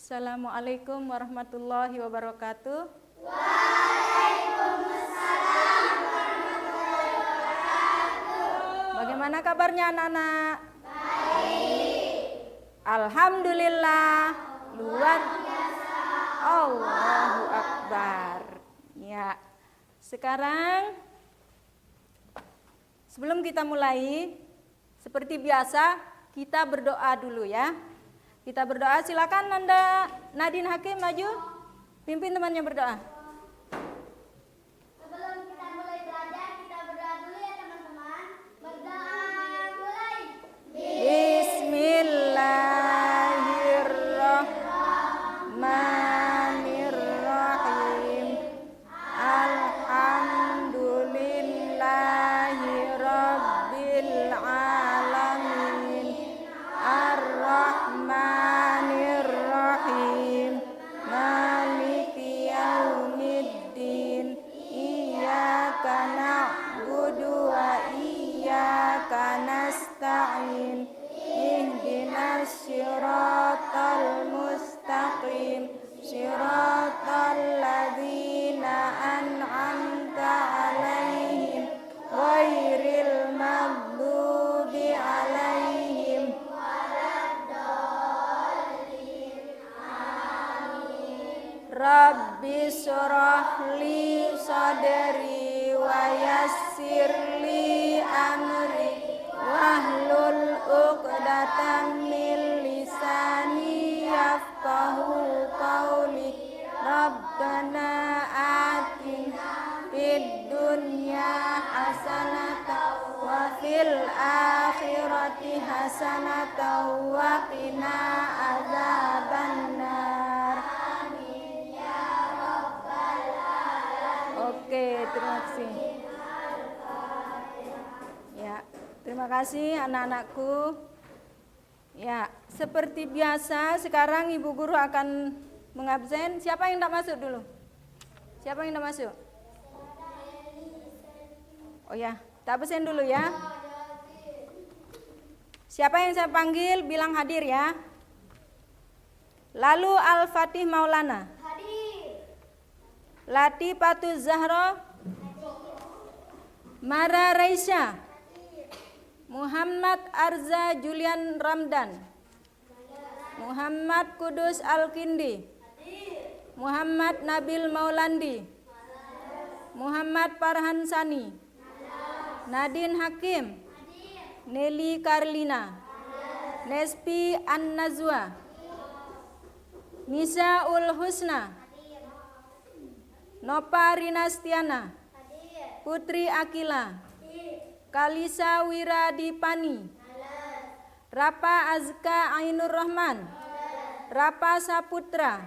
Assalamualaikum warahmatullahi wabarakatuh. Waalaikumsalam warahmatullahi wabarakatuh. Bagaimana kabarnya anak-anak? Baik. Alhamdulillah, luar biasa. Allahu Akbar. Ya, sekarang sebelum kita mulai, seperti biasa kita berdoa dulu ya. Kita berdoa, silakan Nanda Nadine Hakim maju, pimpin temannya berdoa. Sebelum kita mulai belajar, kita berdoa dulu ya teman-teman. Berdoa mulai. Bismillahirrahmanirrahim. Alhamdulillahirabbil alamin. Ar-Rahmanir-Rahim. Maliki yaumiddin. Iyyaka na'budu wa iyyaka nasta'in. Ihdinas siratal mustaqim. Siratal ladzina an'amta 'alaihim ghairil maghdubi 'alaihim. Rabbi syrah li sadri wa yassir li amri wahlul 'uqdatam min lisani yafqahu qawli. Rabbana atina fid dunya hasanatan wa fil akhirati hasanatan wa qina adzabannar. Oke, terima kasih. Ya, terima kasih anak-anakku. Ya, seperti biasa sekarang Ibu Guru akan mengabsen. Siapa yang tidak masuk dulu? Siapa yang tidak masuk? Oh ya, tak absen dulu ya. Siapa yang saya panggil bilang hadir ya. Lalu Al-Fatih Maulana. Latifatuz Zahra, Mara Raisya, Muhammad Arza Julian Ramdan, Muhammad Kudus Al-Kindi, Muhammad Nabil Maulandi, Muhammad Farhan Sani, Nadine Hakim, Nelly Karlina, Nespi An-Nazwa, Nisa Ul Husna, Nopa Rinastiana, Putri Akila, Kalisa Wiradipani, Rapa Azka Ainur Rahman, Rapa Saputra,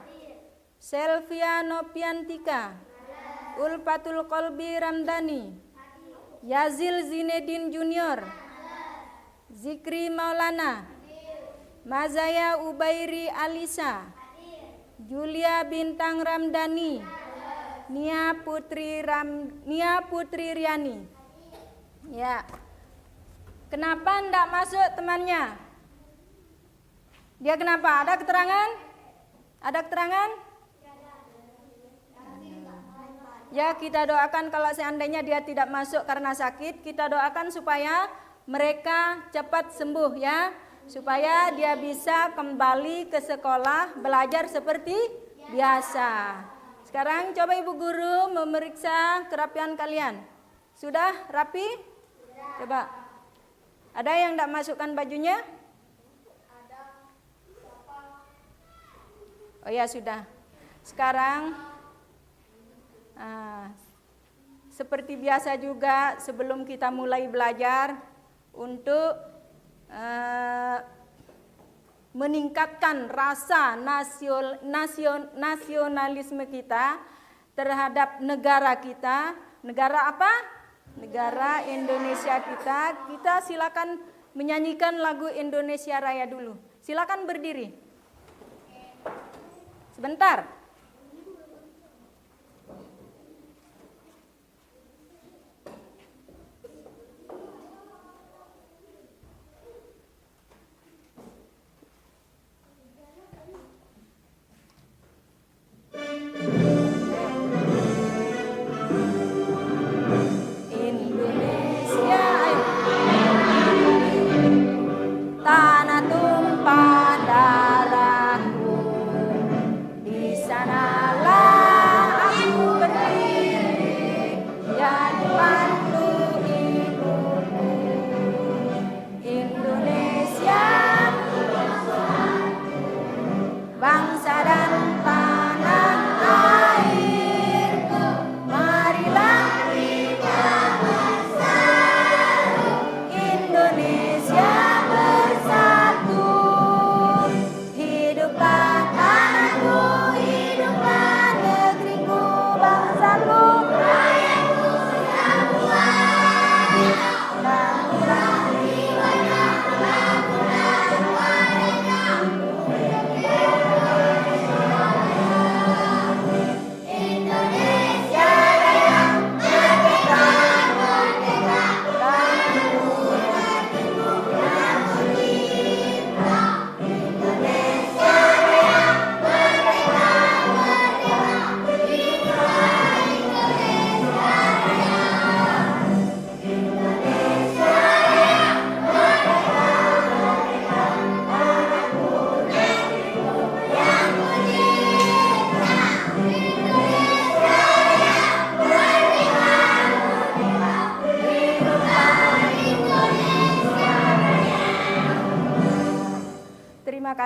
Selvia Nopiantika, Ulfatul Kolbi Ramdhani, Yazil Zinedin Junior, Zikri Maulana, Mazaya Ubairi Alisa, Julia Bintang Ramdhani, Nia Putri Riani. Ya. Kenapa enggak masuk temannya? Dia kenapa? Ada keterangan? Ada keterangan? Ya, kita doakan kalau seandainya dia tidak masuk karena sakit, kita doakan supaya mereka cepat sembuh ya, supaya dia bisa kembali ke sekolah belajar seperti biasa. Sekarang coba Ibu Guru memeriksa kerapian kalian. Sudah rapi? Coba. Ada yang tidak masukkan bajunya? Oh ya sudah. Sekarang seperti biasa juga sebelum kita mulai belajar untuk meningkatkan rasa nasionalisme kita terhadap negara kita. Negara apa? Negara Indonesia kita. Kita silakan menyanyikan lagu Indonesia Raya dulu. Silakan berdiri. Sebentar.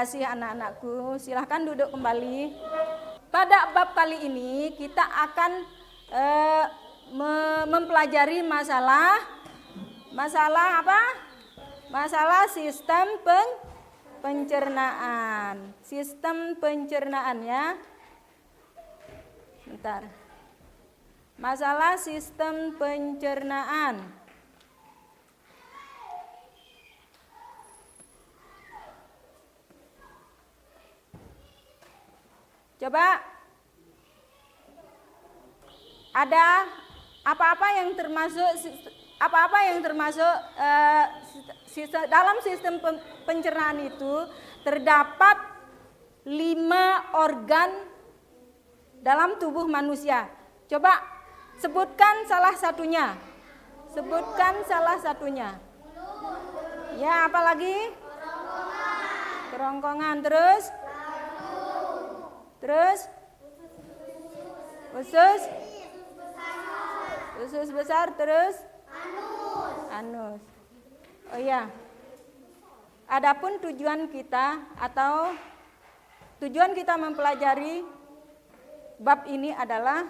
kasih anak-anakku. Silahkan duduk kembali. Pada bab kali ini kita akan mempelajari masalah apa? Masalah sistem pencernaan. Sistem pencernaan ya. Bentar. Masalah sistem pencernaan. Coba ada apa-apa yang termasuk dalam sistem pencernaan itu terdapat 5 organ dalam tubuh manusia. Coba sebutkan salah satunya. Sebutkan salah satunya. Ya, apalagi? Kerongkongan. Terus? Usus besar, terus? Anus. Oh iya. Adapun tujuan kita mempelajari bab ini adalah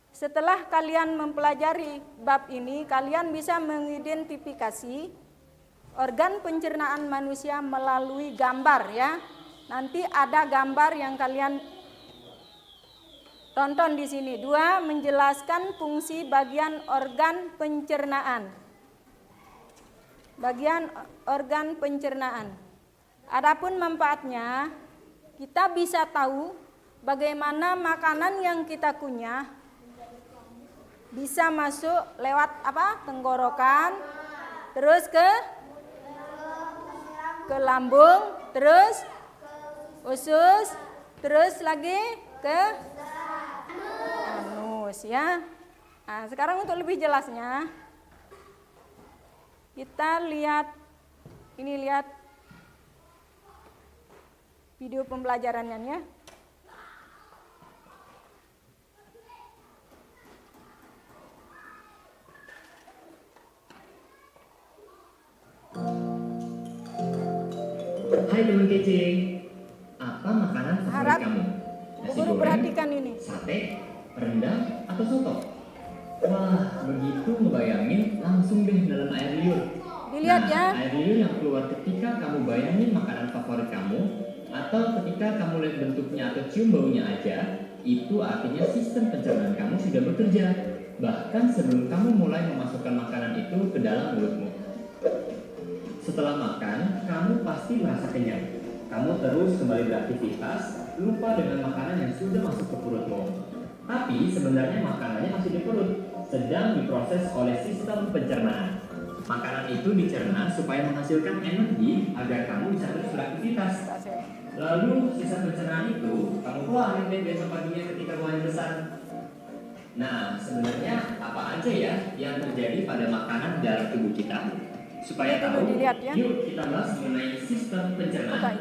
setelah kalian mempelajari bab ini, kalian bisa mengidentifikasi organ pencernaan manusia melalui gambar ya. Nanti ada gambar yang kalian tonton di sini. 2, menjelaskan fungsi bagian organ pencernaan. Bagian organ pencernaan. Adapun manfaatnya, kita bisa tahu bagaimana makanan yang kita kunyah bisa masuk lewat apa? Tenggorokan, terus ke lambung, terus usus, terus lagi ke anus ya. Nah, sekarang untuk lebih jelasnya kita lihat video pembelajarannya ya. Hai teman kece, apa makanan favorit kamu? Nasi Guru goreng, perhatikan ini. sate, rendang, atau soto? Wah, begitu ngebayangin langsung deh dalam air liur. Dilihat ya. Air liur yang keluar ketika kamu bayangin makanan favorit kamu, atau ketika kamu lihat bentuknya atau cium baunya aja, itu artinya sistem pencernaan kamu sudah bekerja. Bahkan sebelum kamu mulai memasukkan makanan itu ke dalam mulutmu. Setelah makan, kamu pasti merasa kenyang. Kamu terus kembali beraktivitas, lupa dengan makanan yang sudah masuk ke perutmu. Tapi sebenarnya makanannya masih di perut, sedang diproses oleh sistem pencernaan. Makanan itu dicerna supaya menghasilkan energi agar kamu bisa terus beraktivitas. Lalu sisa pencernaan itu kamu keluarin deh besok paginya ketika buang besar. Nah, sebenarnya apa aja ya yang terjadi pada makanan dalam tubuh kita? Supaya tahu, Dilihat, ya. yuk kita bahas mengenai sistem pencernaan.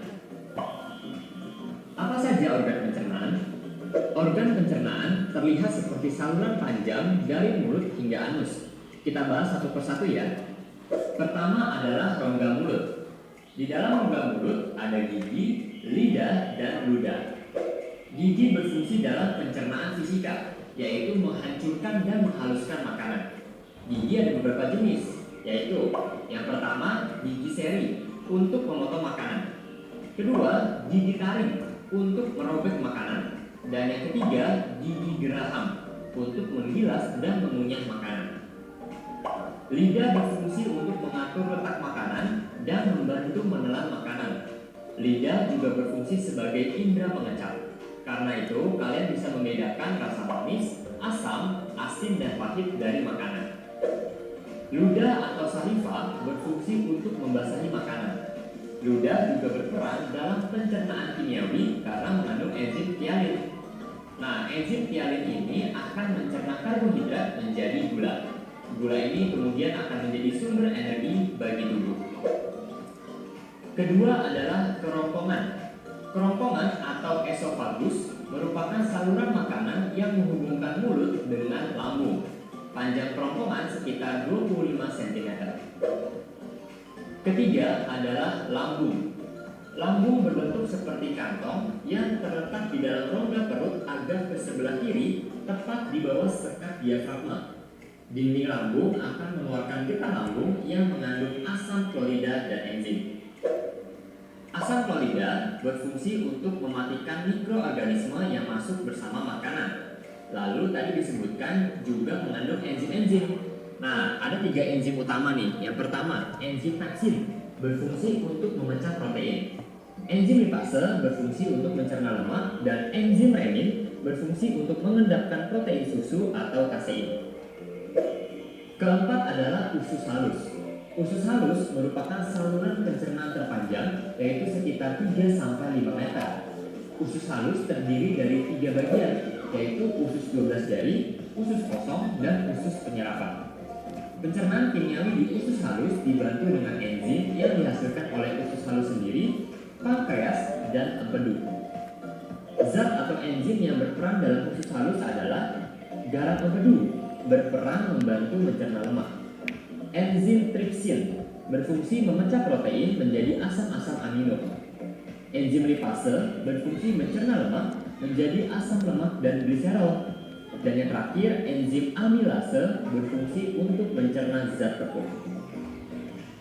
Apa saja organ pencernaan? Organ pencernaan terlihat seperti saluran panjang dari mulut hingga anus. Kita bahas satu persatu ya. Pertama adalah rongga mulut. Di dalam rongga mulut ada gigi, lidah, dan ludah. Gigi berfungsi dalam pencernaan fisika, yaitu menghancurkan dan menghaluskan makanan. Gigi ada beberapa jenis, yaitu yang pertama gigi seri untuk memotong makanan, kedua gigi taring untuk merobek makanan, dan yang ketiga gigi geraham untuk menggilas dan mengunyah makanan. Lidah berfungsi untuk mengatur letak makanan dan membantu menelan makanan. Lidah juga berfungsi sebagai indera pengecap. Karena itu kalian bisa membedakan rasa manis, asam, asin, dan pahit dari makanan. Ludah atau saliva berfungsi untuk membasahi makanan. Ludah juga berperan dalam pencernaan kimiawi karena mengandung enzim tialin. Nah, enzim tialin ini akan mencerna karbohidrat menjadi gula. Gula ini kemudian akan menjadi sumber energi bagi tubuh. Kedua adalah kerongkongan. Kerongkongan atau esofagus merupakan saluran makanan yang menghubungkan mulut dengan lambung. Panjang kerongkongan sekitar 25 cm. Ketiga adalah lambung. Lambung berbentuk seperti kantong yang terletak di dalam rongga perut agak ke sebelah kiri, tepat di bawah sekat diafragma. Dinding lambung akan mengeluarkan getah lambung yang mengandung asam klorida dan enzim. Asam klorida berfungsi untuk mematikan mikroorganisme yang masuk bersama makanan. Lalu tadi disebutkan juga mengandung enzim-enzim. Nah, ada 3 enzim utama nih. Yang pertama, enzim pepsin berfungsi untuk memecah protein. Enzim lipase berfungsi untuk mencerna lemak, dan enzim renin berfungsi untuk mengendapkan protein susu atau kasein. Keempat adalah usus halus. Usus halus merupakan saluran pencernaan terpanjang, yaitu sekitar 3-5 meter. Usus halus terdiri dari 3 bagian, yaitu usus 12 jari, usus kosong, dan usus penyerapan. Pencernaan kimiawi di usus halus dibantu dengan enzim yang dihasilkan oleh usus halus sendiri, pankreas, dan empedu. Zat atau enzim yang berperan dalam usus halus adalah garam empedu, berperan membantu mencerna lemak. Enzim tripsin berfungsi memecah protein menjadi asam-asam amino. Enzim lipase berfungsi mencerna lemak menjadi asam lemak dan gliserol. Dan yang terakhir, enzim amilase berfungsi untuk mencerna zat tepung.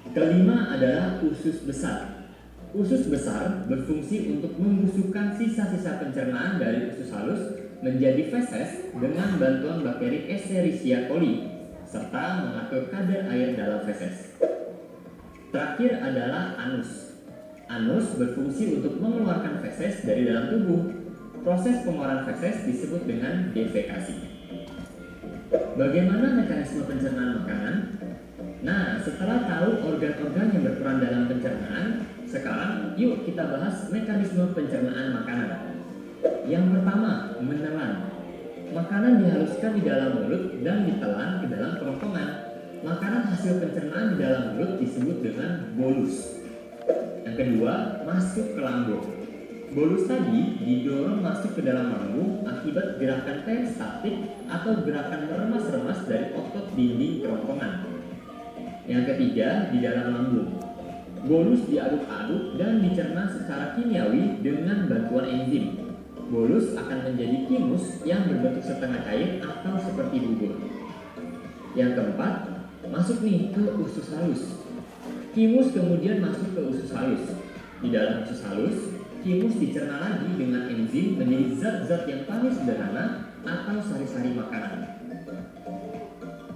Kelima adalah usus besar. Usus besar berfungsi untuk membusukkan sisa-sisa pencernaan dari usus halus menjadi feses dengan bantuan bakteri Escherichia coli, serta mengatur kadar air dalam feses. Terakhir adalah anus. Anus berfungsi untuk mengeluarkan feses dari dalam tubuh. Proses pengeluaran feses disebut dengan defekasi. Bagaimana mekanisme pencernaan makanan? Nah, setelah tahu organ-organ yang berperan dalam pencernaan, sekarang yuk kita bahas mekanisme pencernaan makanan. Yang pertama, menelan. Makanan dihaluskan di dalam mulut dan ditelan ke dalam kerongkongan. Makanan hasil pencernaan di dalam mulut disebut dengan bolus. Yang kedua, masuk ke lambung. Bolus tadi didorong masuk ke dalam lambung akibat gerakan peristatik atau gerakan meremas-remas dari otot dinding kerongkongan. Yang ketiga, di dalam lambung. Bolus diaduk-aduk dan dicerna secara kimiawi dengan bantuan enzim. Bolus akan menjadi kimus yang berbentuk setengah cair atau seperti bubur. Yang keempat, masuk nih ke usus halus. Kimus kemudian masuk ke usus halus. Di dalam usus halus, kimus dicerna lagi dengan enzim menjadi zat-zat yang paling sederhana atau sari-sari makanan.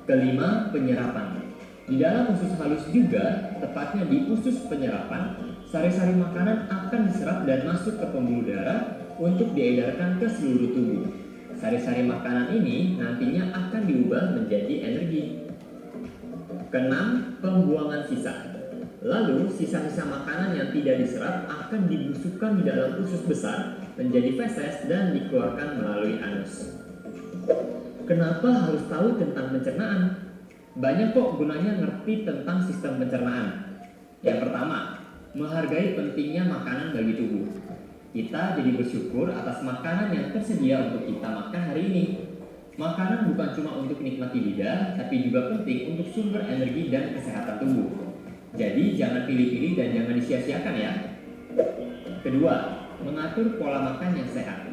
Kelima, penyerapan. Di dalam usus halus juga, tepatnya di usus penyerapan, sari-sari makanan akan diserap dan masuk ke pembuluh darah untuk diedarkan ke seluruh tubuh. Sari-sari makanan ini nantinya akan diubah menjadi energi. Keenam, pembuangan sisa. Lalu, sisa-sisa makanan yang tidak diserap akan dibusukkan di dalam usus besar menjadi feses dan dikeluarkan melalui anus. Kenapa harus tahu tentang pencernaan? Banyak kok gunanya ngerti tentang sistem pencernaan. Yang pertama, menghargai pentingnya makanan bagi tubuh. Kita jadi bersyukur atas makanan yang tersedia untuk kita makan hari ini. Makanan bukan cuma untuk nikmati lidah, tapi juga penting untuk sumber energi dan kesehatan tubuh. Jadi jangan pilih-pilih dan jangan disia-siakan ya. Kedua, mengatur pola makan yang sehat.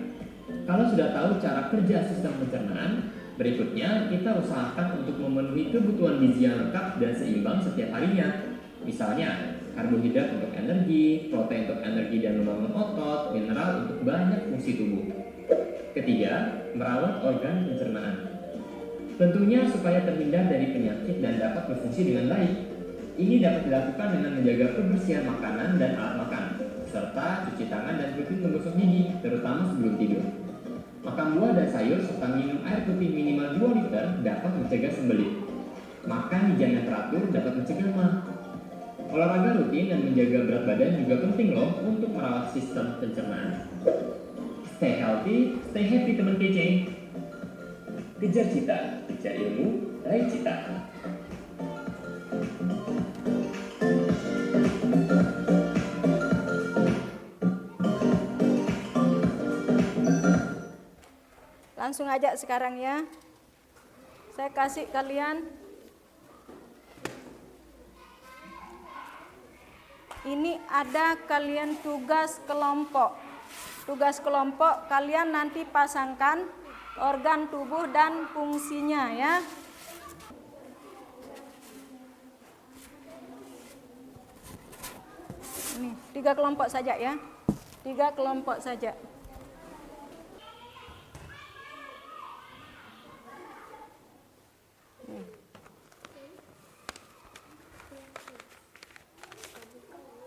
Kalau sudah tahu cara kerja sistem pencernaan, berikutnya kita usahakan untuk memenuhi kebutuhan gizi yang lengkap dan seimbang setiap harinya. Misalnya, karbohidrat untuk energi, protein untuk energi dan membangun otot, mineral untuk banyak fungsi tubuh. Ketiga, merawat organ pencernaan. Tentunya supaya terhindar dari penyakit dan dapat berfungsi dengan baik. Ini dapat dilakukan dengan menjaga kebersihan makanan dan alat makan, serta cuci tangan dan rutin menggosok gigi, terutama sebelum tidur. Makan buah dan sayur serta minum air putih minimal 2 liter dapat mencegah sembelit. Makan di jam yang teratur dapat mencegah mah. Olahraga rutin dan menjaga berat badan juga penting loh untuk merawat sistem pencernaan. Stay healthy, stay happy teman kece. Kejar cita, kejar ilmu, raih cita. Langsung aja sekarang ya. Saya kasih kalian ini ada kalian tugas kelompok. Tugas kelompok kalian nanti pasangkan organ tubuh dan fungsinya ya. Ini 3 kelompok saja ya. 3 kelompok saja.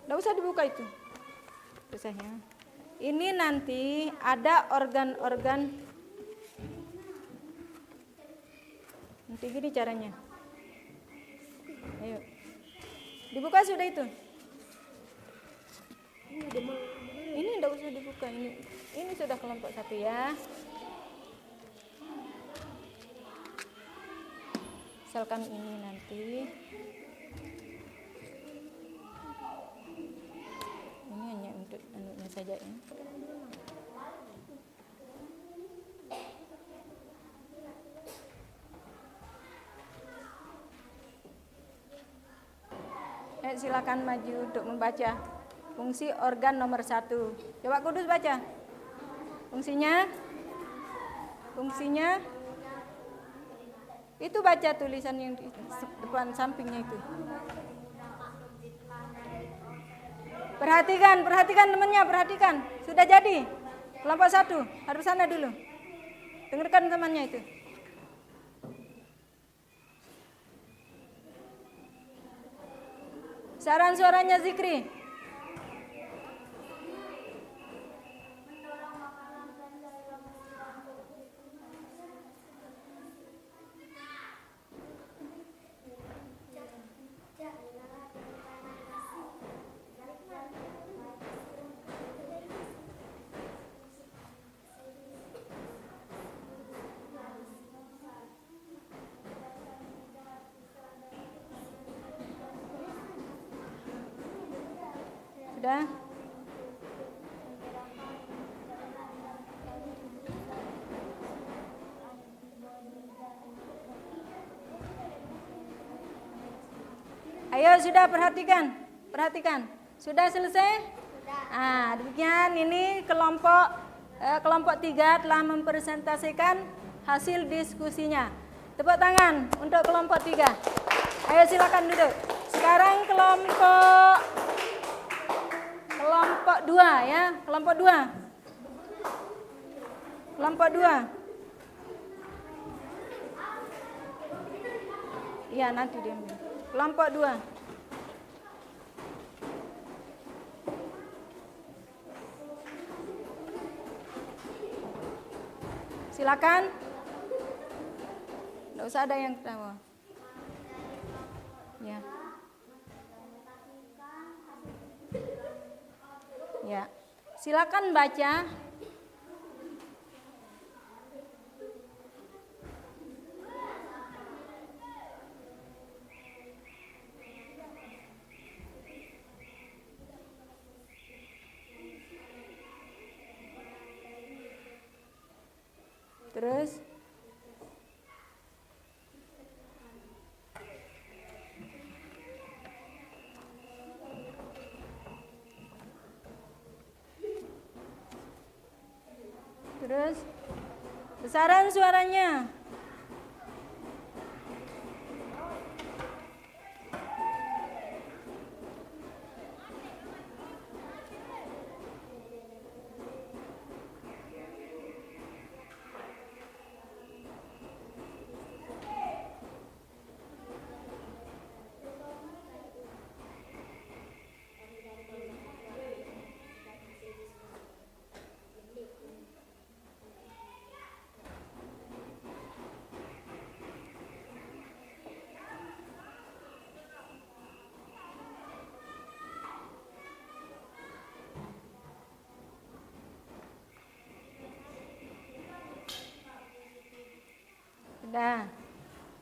Nggak usah dibuka itu. Susahnya. Ini nanti ada organ-organ. Nanti gini caranya. Ayo. Dibuka sudah itu. Ini nggak usah dibuka ini. Ini sudah kelompok 1 ya. Misalkan ini nanti. Ini hanya untuk anunya saja ya. Silakan maju untuk membaca fungsi organ nomor 1. Coba Kudus baca. Fungsinya itu baca tulisan yang di depan sampingnya itu. Perhatikan temannya, perhatikan. Sudah jadi. Kelompok 1, harus sana dulu. Dengarkan temannya itu. Saran suaranya Zikri. Sudah? Ayo sudah perhatikan. Sudah selesai? Sudah. Demikian ini kelompok 3 telah mempresentasikan hasil diskusinya. Tepuk tangan untuk kelompok 3. Ayo silakan duduk. Sekarang kelompok 2 ya, kelompok 2. Iya, nanti dia. Kelompok 2. Silakan. Nggak usah ada yang ketawa. Ya. Ya, silakan baca. Terus besaran suaranya.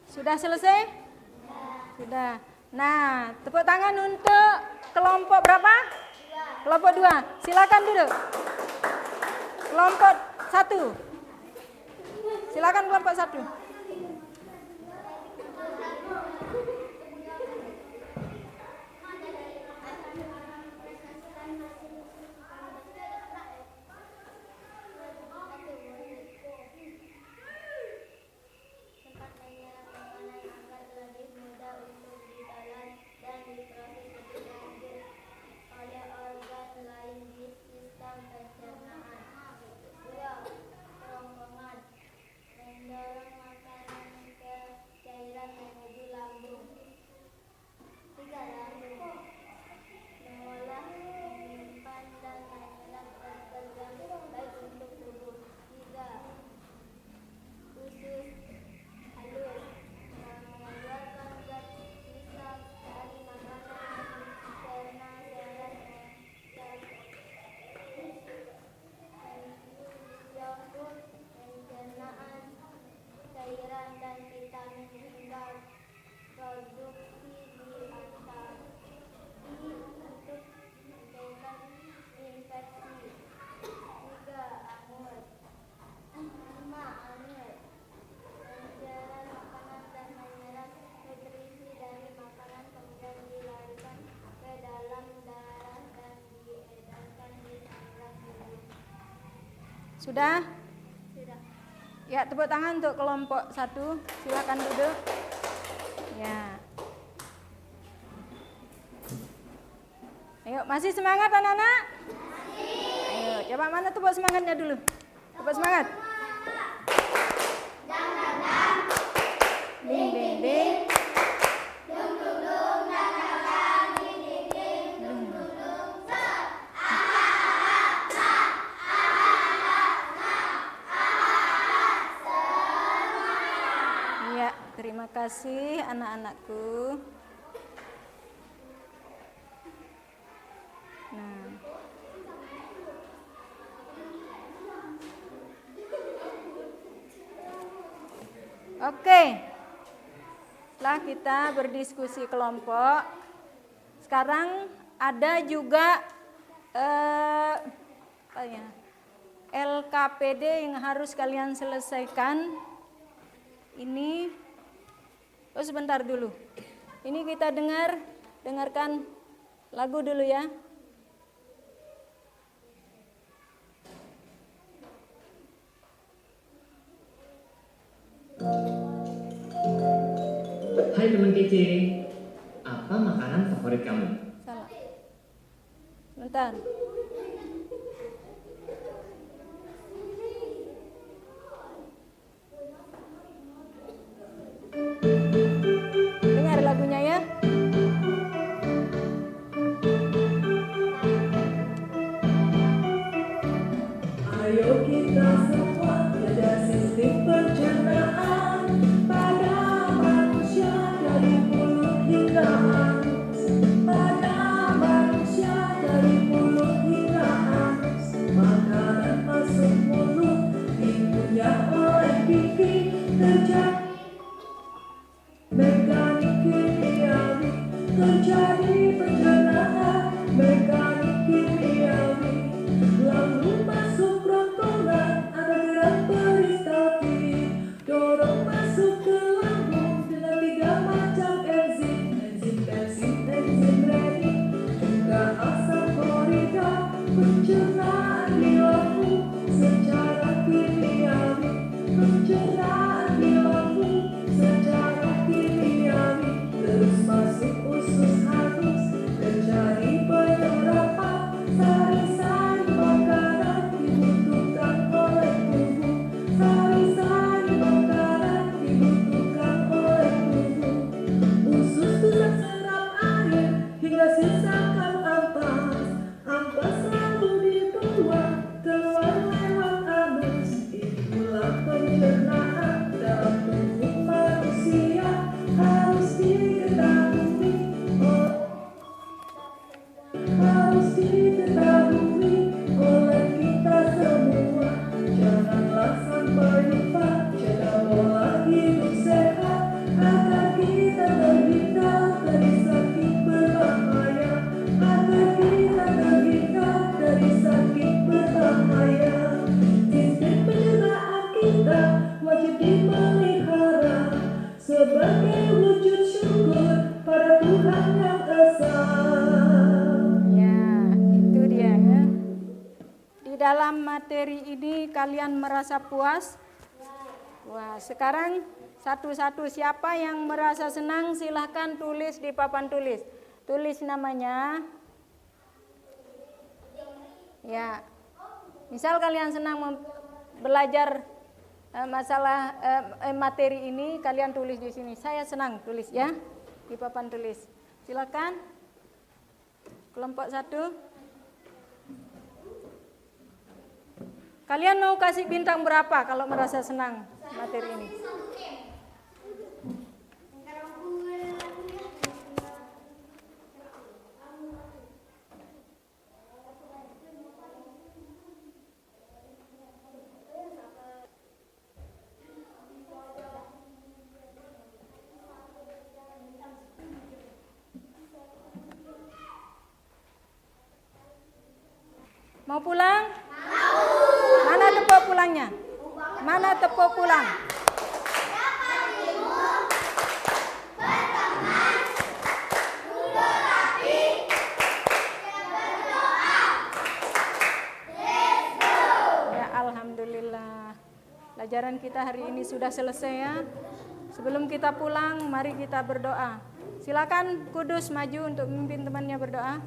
Sudah selesai? Sudah. Nah, tepuk tangan untuk kelompok berapa? Kelompok 2. Silakan duduk. Kelompok 1. Silakan kelompok 1. Sudah? Ya, tepuk tangan untuk kelompok 1. Silakan duduk. Ya. Ayo, masih semangat anak-anak? Ayo, coba mana tepuk semangatnya dulu. Tepuk semangat. Ding ding ding. Iya, terima kasih anak-anakku. Nah. Oke. Setelah kita berdiskusi kelompok, sekarang ada juga LKPD yang harus kalian selesaikan. Ini sebentar dulu. Ini kita dengarkan lagu dulu ya. Hai teman kece, apa makanan favorit kamu? Salah. Bentar. Dengar lagunya ya. Ayo kita semua jaga sistem pencernaan pada manusia dari mulut hingga anus. Pada manusia dari mulut hingga anus. Makanan masuk mulut dikunyah oleh pipi terjadi mekanik kimiawi, terjadi pencernaan mekanik kimiawi. Lalu masuk ronggongan ada gerak peristaltik, dorong masuk ke lambung dengan 3 macam enzim. Enzim renin, juga asam klorida, pencernaan di lambung secara kimiawi. Pencernaan di lambung secara kimiawi, terus masuk usus halus, terjadi penyerapan sari-sari makanan dibutuhkan oleh tubuh. Sari-sari makanan dibutuhkan oleh tubuh. Usus tidak serap air hingga sisakan ampas. Ampas lalu dibuang keluar lewat anus. Itulah pencernaan dalam tubuh manusia, harus diketahui. Harus diketahui oleh kita semua. Janganlah sampai lupa jaga pola hidup sehat agar kita terhindar dari sakit berbahaya. Agar kita terhindar dari sakit berbahaya. Sistem pencernaan kita wajib dipelihara sebagai wujud syukur pada Tuhan yang Esa. Ya, itu dia ya. Di dalam materi ini kalian merasa puas? Wah, sekarang satu-satu siapa yang merasa senang silahkan tulis di papan tulis. Tulis namanya. Ya. Misal kalian senang belajar masalah materi ini, kalian tulis di sini. Saya senang, tulis ya di papan tulis. Silakan. Kelompok 1. Kalian mau kasih bintang berapa kalau merasa senang materi ini? Mau pulang? Mana tepuk pulangnya? Mana tepuk pulang? Ya, Alhamdulillah. Pelajaran kita hari ini sudah selesai ya. Sebelum kita pulang, mari kita berdoa. Silakan Kudus maju untuk memimpin temannya berdoa.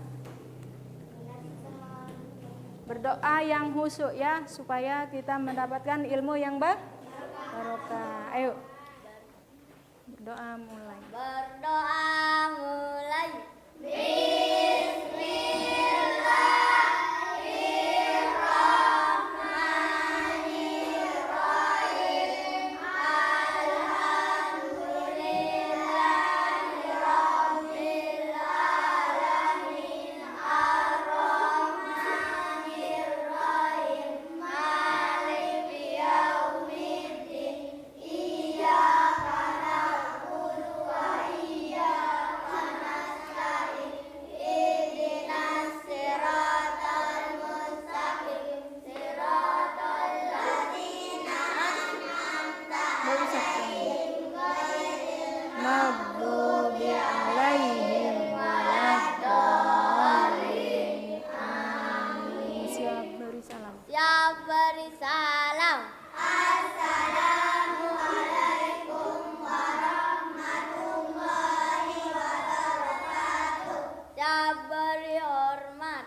Berdoa yang khusyuk ya, supaya kita mendapatkan ilmu yang barokah. Ayo. Berdoa mulai. Berdoa mulai. Maghdubi alaihim waladdallin. Amin. Siap beri salam. Siap beri salam. Siap beri hormat.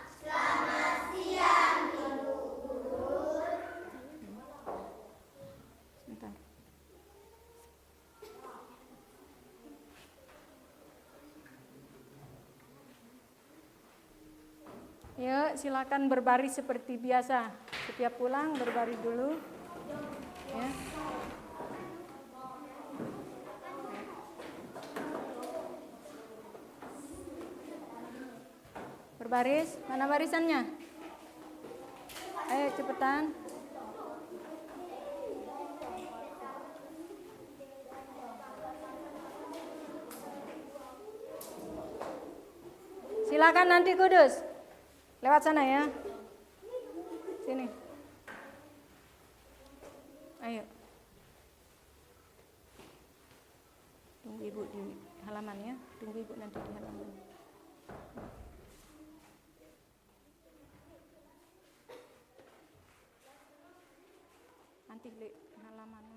Sebentar. Yuk, silakan berbaris seperti biasa. Setiap pulang berbaris dulu. Ya. Berbaris, mana barisannya? Ayo cepetan. Silakan nanti Kudus. Lewat sana ya. Sini. Ayo. Tunggu Ibu di halaman ya. Tunggu Ibu nanti di halaman. Nanti di halaman.